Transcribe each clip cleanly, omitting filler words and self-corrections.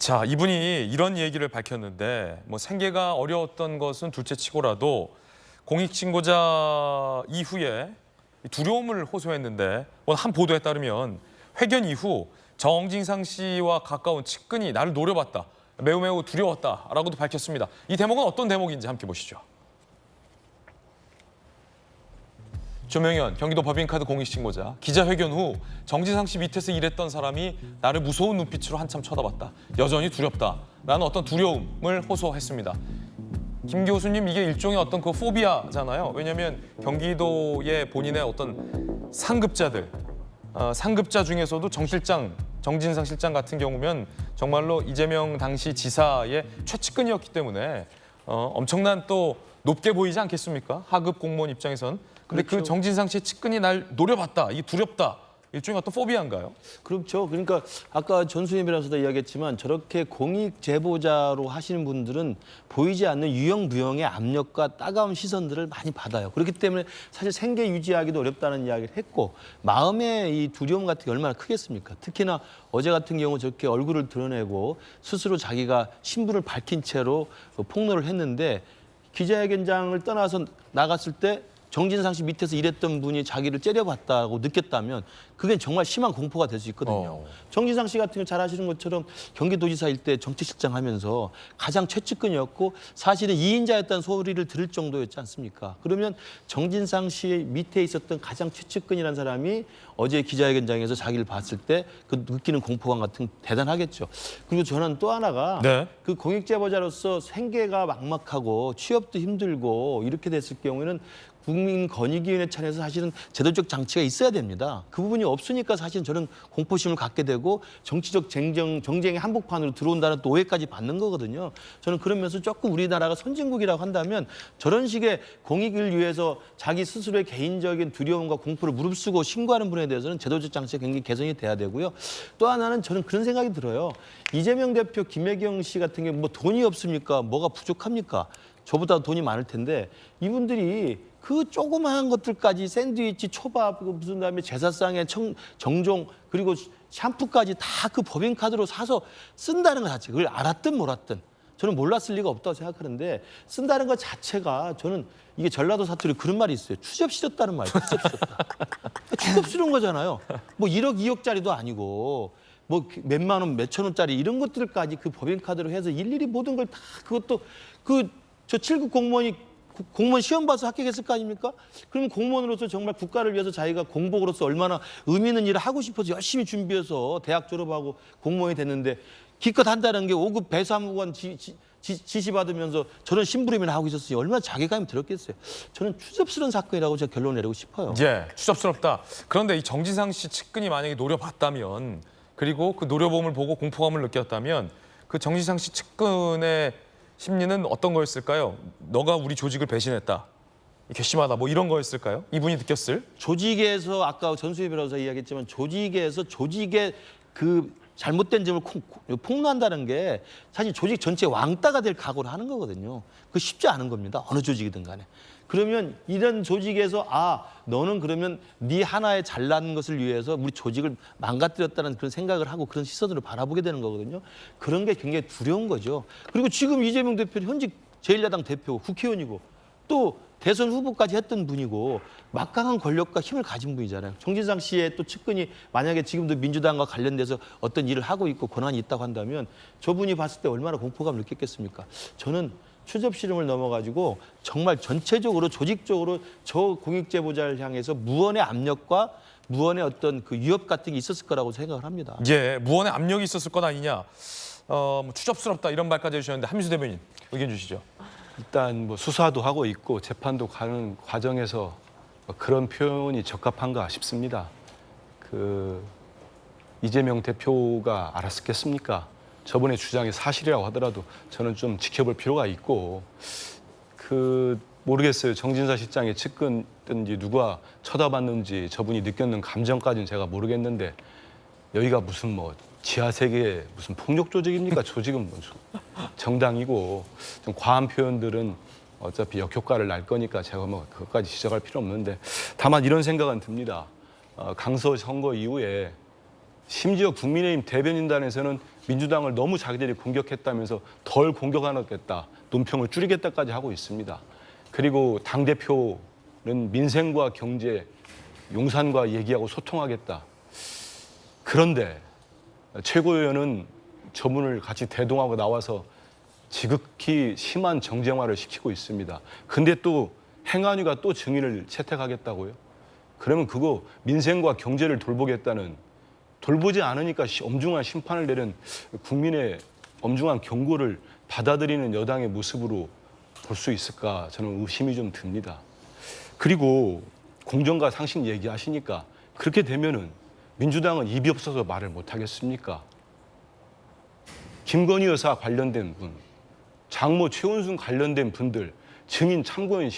자, 이분이 이런 얘기를 밝혔는데 뭐 생계가 어려웠던 것은 둘째치고라도 공익신고자 이후에 두려움을 호소했는데 한 보도에 따르면 회견 이후 정진상 씨와 가까운 측근이 나를 노려봤다. 매우 두려웠다라고도 밝혔습니다. 이 대목은 어떤 대목인지 함께 보시죠. 조명현 경기도 법인카드 공익신고자 기자회견 후 정진상 씨 밑에서 일했던 사람이 나를 무서운 눈빛으로 한참 쳐다봤다. 여전히 두렵다. 라는 어떤 두려움을 호소했습니다. 김 교수님, 이게 일종의 어떤 그 포비아잖아요. 왜냐하면 경기도의 본인의 어떤 상급자들, 상급자 중에서도 정진상 실장 같은 경우면 정말로 이재명 당시 지사의 최측근이었기 때문에 엄청난 또 높게 보이지 않겠습니까? 하급 공무원 입장에선. 근데 그렇죠. 그 정진상 씨의 측근이 날 노려봤다. 이게 두렵다. 일종의 어떤 포비아인가요? 그렇죠. 그러니까 아까 전수현 변호사도 이야기했지만 저렇게 공익 제보자로 하시는 분들은 보이지 않는 유형무형의 압력과 따가운 시선들을 많이 받아요. 그렇기 때문에 사실 생계 유지하기도 어렵다는 이야기를 했고 마음의 이 두려움 같은 게 얼마나 크겠습니까? 특히나 어제 같은 경우 저렇게 얼굴을 드러내고 스스로 자기가 신분을 밝힌 채로 폭로를 했는데 기자회견장을 떠나서 나갔을 때 정진상 씨 밑에서 일했던 분이 자기를 째려봤다고 느꼈다면 그게 정말 심한 공포가 될 수 있거든요. 정진상 씨 같은 경우 잘 아시는 것처럼 경기도지사일 때 정치실장 하면서 가장 최측근이었고 사실은 2인자였다는 소리를 들을 정도였지 않습니까? 그러면 정진상 씨 밑에 있었던 가장 최측근이라는 사람이 어제 기자회견장에서 자기를 봤을 때 그 느끼는 공포감 같은 대단하겠죠. 그리고 저는 또 하나가 그 공익제보자로서 생계가 막막하고 취업도 힘들고 이렇게 됐을 경우에는 국민권익위원회 차원에서 사실은 제도적 장치가 있어야 됩니다. 그 부분이 없으니까 사실은 저는 공포심을 갖게 되고 정치적 정쟁의 한복판으로 들어온다는 또 오해까지 받는 거거든요. 저는 그러면서 조금 우리나라가 선진국이라고 한다면 저런 식의 공익을 위해서 자기 스스로의 개인적인 두려움과 공포를 무릅쓰고 신고하는 분에 대해서는 제도적 장치가 굉장히 개선이 돼야 되고요. 또 하나는 저는 그런 생각이 들어요. 이재명 대표, 김혜경 씨 같은 경우 뭐 돈이 없습니까? 뭐가 부족합니까? 저보다 돈이 많을 텐데 이분들이 그 조그마한 것들까지 샌드위치, 초밥, 무슨 다음에 제사상에 정종 그리고 샴푸까지 다 그 법인카드로 사서 쓴다는 것 자체 그걸 알았든 몰랐든 저는 몰랐을 리가 없다고 생각하는데 쓴다는 것 자체가 저는 이게 전라도 사투리 그런 말이 있어요. 추접스럽다는 말이에요. 추접스럽다. 추접스러운 거잖아요. 뭐 1억, 2억짜리도 아니고 뭐 몇만 원, 몇천 원짜리 이런 것들까지 그 법인카드로 해서 일일이 모든 걸 다 그것도 저 7급 공무원 시험 봐서 합격했을 거 아닙니까? 그러면 공무원으로서 정말 국가를 위해서 자기가 공복으로서 얼마나 의미 있는 일을 하고 싶어서 열심히 준비해서 대학 졸업하고 공무원이 됐는데 기껏 한다는 게 5급 배사무관 지시받으면서 저런 심부름이나 하고 있었으니 얼마나 자괴감이 들었겠어요. 저는 추접스러운 사건이라고 제가 결론을 내리고 싶어요. 예, 추접스럽다. 그런데 이 정진상 씨 측근이 만약에 노려봤다면 그리고 그 노려봄을 보고 공포감을 느꼈다면 그 정진상 씨 측근의 심리는 어떤 거였을까요? 너가 우리 조직을 배신했다. 괘씸하다. 뭐 이런 거였을까요? 이분이 느꼈을? 조직에서 아까 전수희 변호사 이야기했지만 조직에서 조직의 그 잘못된 점을 폭로한다는 게 사실 조직 전체 왕따가 될 각오를 하는 거거든요. 그거 쉽지 않은 겁니다. 어느 조직이든 간에. 그러면 이런 조직에서 너는 그러면 네 하나의 잘난 것을 위해서 우리 조직을 망가뜨렸다는 그런 생각을 하고 그런 시선으로 바라보게 되는 거거든요. 그런 게 굉장히 두려운 거죠. 그리고 지금 이재명 대표는 현직 제1야당 대표고 국회의원이고 또 대선 후보까지 했던 분이고 막강한 권력과 힘을 가진 분이잖아요. 정진상 씨의 또 측근이 만약에 지금도 민주당과 관련돼서 어떤 일을 하고 있고 권한이 있다고 한다면 저분이 봤을 때 얼마나 공포감을 느꼈겠습니까? 저는 추접 실험을 넘어가지고 정말 전체적으로 조직적으로 저 공익제보자를 향해서 무언의 압력과 무언의 어떤 그 위협 같은 게 있었을 거라고 생각을 합니다. 예, 무언의 압력이 있었을 것 아니냐. 뭐 추접스럽다 이런 말까지 해주셨는데 함수 대변인 의견 주시죠. 일단 뭐 수사도 하고 있고 재판도 가는 과정에서 그런 표현이 적합한가 싶습니다. 이재명 대표가 알았겠습니까? 저번에 주장이 사실이라고 하더라도 저는 좀 지켜볼 필요가 있고 모르겠어요. 정진상 실장의 측근든지 누가 쳐다봤는지 저분이 느꼈는 감정까지는 제가 모르겠는데 여기가 무슨 뭐 지하세계 무슨 폭력 조직입니까? 조직은 뭐 정당이고 좀 과한 표현들은 어차피 역효과를 날 거니까 제가 뭐 그것까지 지적할 필요 없는데 다만 이런 생각은 듭니다. 강서 선거 이후에 심지어 국민의힘 대변인단에서는 민주당을 너무 자기들이 공격했다면서 덜 공격 안 하겠다, 논평을 줄이겠다까지 하고 있습니다. 그리고 당대표는 민생과 경제, 용산과 얘기하고 소통하겠다. 그런데 최고위원은 저분을 같이 대동하고 나와서 지극히 심한 정쟁화를 시키고 있습니다. 근데 또 행안위가 또 증인을 채택하겠다고요? 그러면 그거 민생과 경제를 돌보겠다는, 돌보지 않으니까 엄중한 심판을 내린 국민의 엄중한 경고를 받아들이는 여당의 모습으로 볼 수 있을까, 저는 의심이 좀 듭니다. 그리고 공정과 상식 얘기하시니까 그렇게 되면은 민주당은 입이 없어서 말을 못 하겠습니까? 김건희 여사 관련된 분, 장모 최은순 관련된 분들 증인 참고인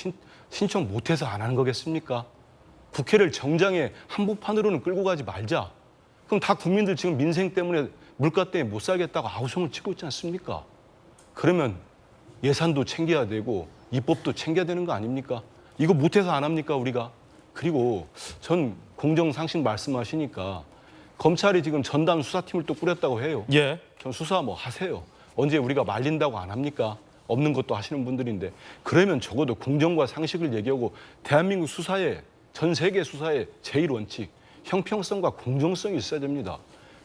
신청 못해서 안 하는 거겠습니까? 국회를 정장의 한복판으로는 끌고 가지 말자. 그럼 다 국민들 지금 민생 때문에, 물가 때문에 못 살겠다고 아우성을 치고 있지 않습니까? 그러면 예산도 챙겨야 되고 입법도 챙겨야 되는 거 아닙니까? 이거 못해서 안 합니까, 우리가? 그리고 전 공정상식 말씀하시니까 검찰이 지금 전담 수사팀을 또 꾸렸다고 해요. 예. 전 수사 뭐 하세요. 언제 우리가 말린다고 안 합니까? 없는 것도 하시는 분들인데, 그러면 적어도 공정과 상식을 얘기하고 대한민국 수사에, 전 세계 수사의 제일 원칙, 형평성과 공정성이 있어야 됩니다.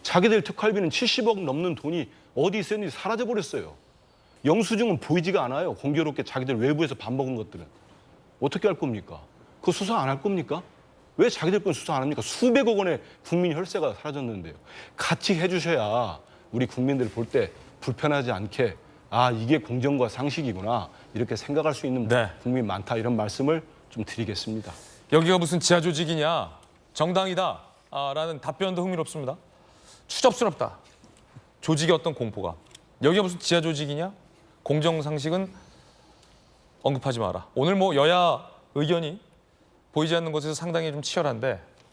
자기들 특활비는 70억 넘는 돈이 어디 있었는지 사라져버렸어요. 영수증은 보이지가 않아요. 공교롭게 자기들 외부에서 밥 먹은 것들은. 어떻게 할 겁니까? 그거 수사 안 할 겁니까? 왜 자기들 건 수사 안 합니까? 수백억 원의 국민 혈세가 사라졌는데요. 같이 해주셔야 우리 국민들 볼 때 불편하지 않게, 아, 이게 공정과 상식이구나, 이렇게 생각할 수 있는 네. 국민 많다, 이런 말씀을 좀 드리겠습니다. 여기가 무슨 지하 조직이냐, 정당이다 라는 답변도 흥미롭습니다. 추접스럽다. 조직의 어떤 공포가. 여기가 무슨 지하 조직이냐, 공정상식은 언급하지 마라. 오늘 뭐 여야 의견이 보이지 않는 곳에서 상당히 좀 치열한데